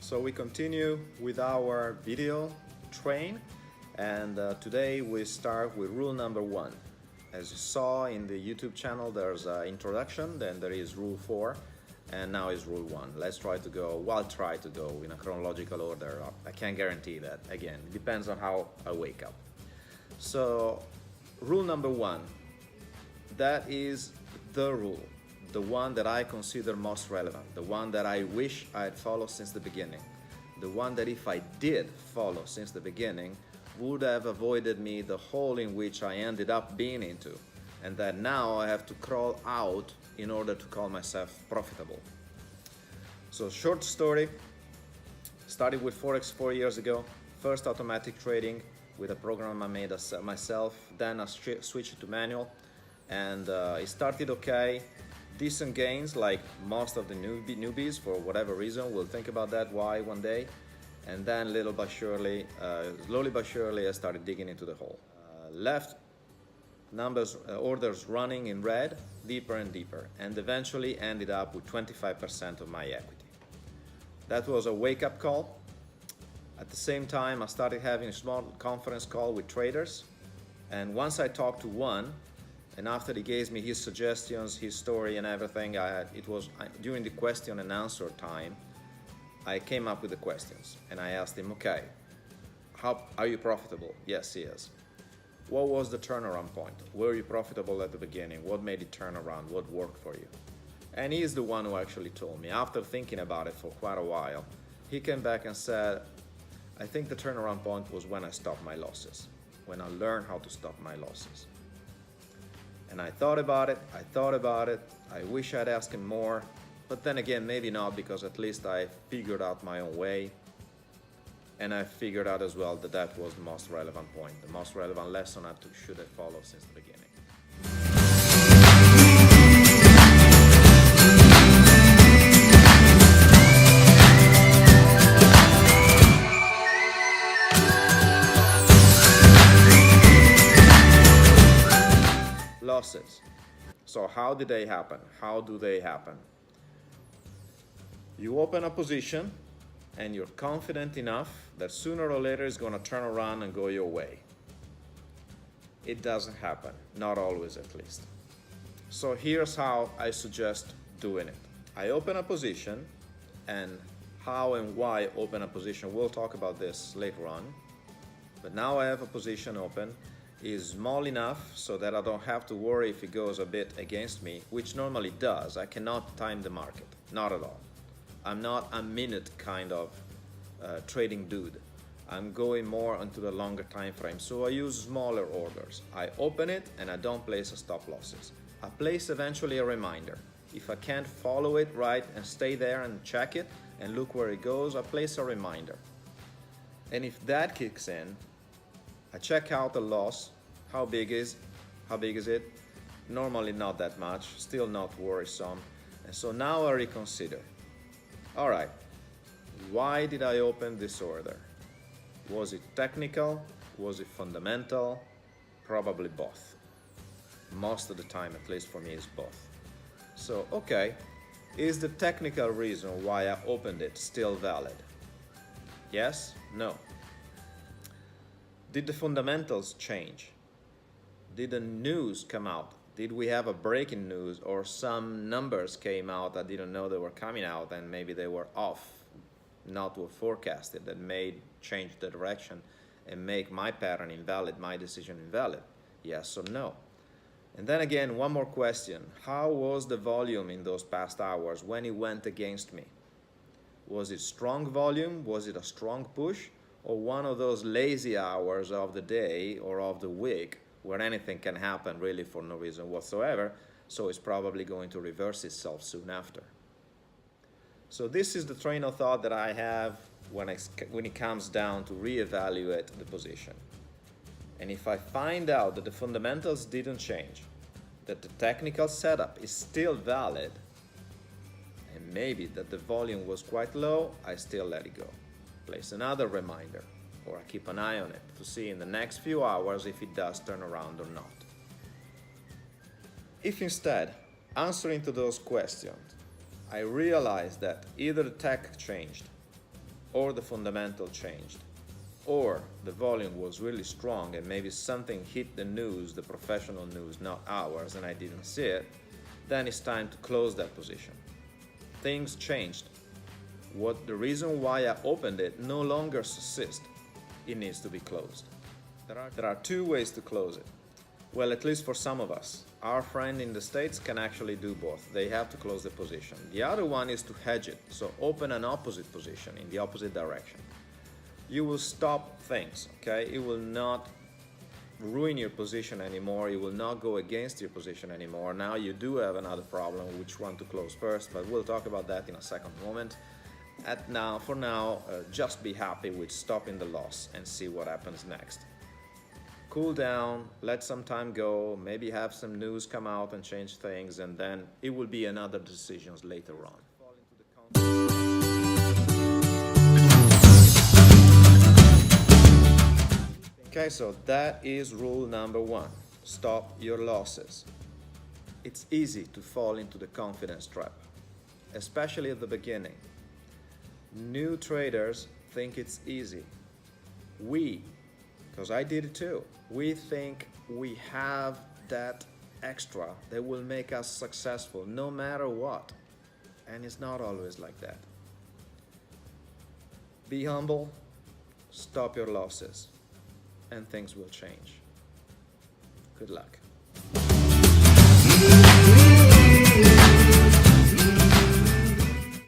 So we continue with our video train, and today we start with rule number 1. As you saw in the YouTube channel, there's an introduction, then there is rule 4, and now is rule 1. Let's try to go, well, try to go in a chronological order. I can't guarantee that. Again, it depends on how I wake up. So rule number 1, that is the rule, the one that I consider most relevant, the one that I wish I had followed since the beginning, the one that if I did follow since the beginning would have avoided me the hole in which I ended up being into, and that now I have to crawl out in order to call myself profitable. So short story, started with Forex 4 years ago, first automatic trading with a program I made myself, then I switched to manual, and it started okay, decent gains like most of the newbies for whatever reason. We'll think about that why one day. And then little but surely, slowly but surely, I started digging into the hole. Left numbers, orders running in red, deeper and deeper, and eventually ended up with 25% of my equity. That was a wake-up call. At the same time, I started having a small conference call with traders, and once I talked to one, and after he gave me his suggestions, his story and everything, during the question and answer time, I came up with the questions, and I asked him, okay, how are you profitable? Yes, he is. What was the turnaround point? Were you profitable at the beginning? What made it turn around? What worked for you? And he is the one who actually told me, after thinking about it for quite a while, he came back and said, I think the turnaround point was when I stopped my losses, when I learned how to stop my losses. And I thought about it, I wish I'd asked him more, but then again, maybe not, because at least I figured out my own way, and I figured out as well that that was the most relevant point, the most relevant lesson I should have followed since the beginning. Losses. So how did they happen? How do they happen? You open a position and you're confident enough that sooner or later it's going to turn around and go your way. It doesn't happen, not always at least. So here's how I suggest doing it. I open a position, and how and why open a position, we'll talk about this later on. But now I have a position open, is small enough so that I don't have to worry if it goes a bit against me, which normally does. I cannot time the market, not at all. I'm not a minute kind of trading dude. I'm going more onto the longer time frame, so I use smaller orders. I open it and I don't place a stop losses. I place eventually a reminder. If I can't follow it right and stay there and check it and look where it goes, I place a reminder. And if that kicks in, I check out the loss. How big is it? Normally not that much, still not worrisome. And so now I reconsider. All right, why did I open this order? Was it technical? Was it fundamental? Probably both. Most of the time, at least for me, is both. So, okay, is the technical reason why I opened it still valid? Yes? No? Did the fundamentals change? Did the news come out? Did we have a breaking news, or some numbers came out I didn't know they were coming out and maybe they were off, not what forecasted, that made change the direction and make my pattern invalid, my decision invalid? Yes or no? And then again, one more question. How was the volume in those past hours when it went against me? Was it strong volume? Was it a strong push? Or one of those lazy hours of the day or of the week where anything can happen really for no reason whatsoever, so it's probably going to reverse itself soon after. So this is the train of thought that I have when it comes down to reevaluate the position. And if I find out that the fundamentals didn't change, that the technical setup is still valid, and maybe that the volume was quite low, I still let it go. Place another reminder, or I keep an eye on it to see in the next few hours if it does turn around or not. If instead, answering to those questions, I realize that either the tech changed, or the fundamental changed, or the volume was really strong and maybe something hit the news, the professional news, not ours, and I didn't see it, then it's time to close that position. Things changed. The reason why I opened it no longer subsists. It needs to be closed. There are two ways to close it. Well, at least for some of us. Our friend in the States can actually do both. They have to close the position. The other one is to hedge it, so open an opposite position in the opposite direction. You will stop things, okay? It will not ruin your position anymore. It will not go against your position anymore. Now you do have another problem, which one to close first, but we'll talk about that in a second moment. For now, just be happy with stopping the loss and see what happens next. Cool down, let some time go, maybe have some news come out and change things, and then it will be another decisions later on. Okay, so that is rule number one. Stop your losses. It's easy to fall into the confidence trap, especially at the beginning. New traders think it's easy. Because I did it too, we think we have that extra that will make us successful no matter what. And it's not always like that. Be humble, stop your losses, and things will change. Good luck.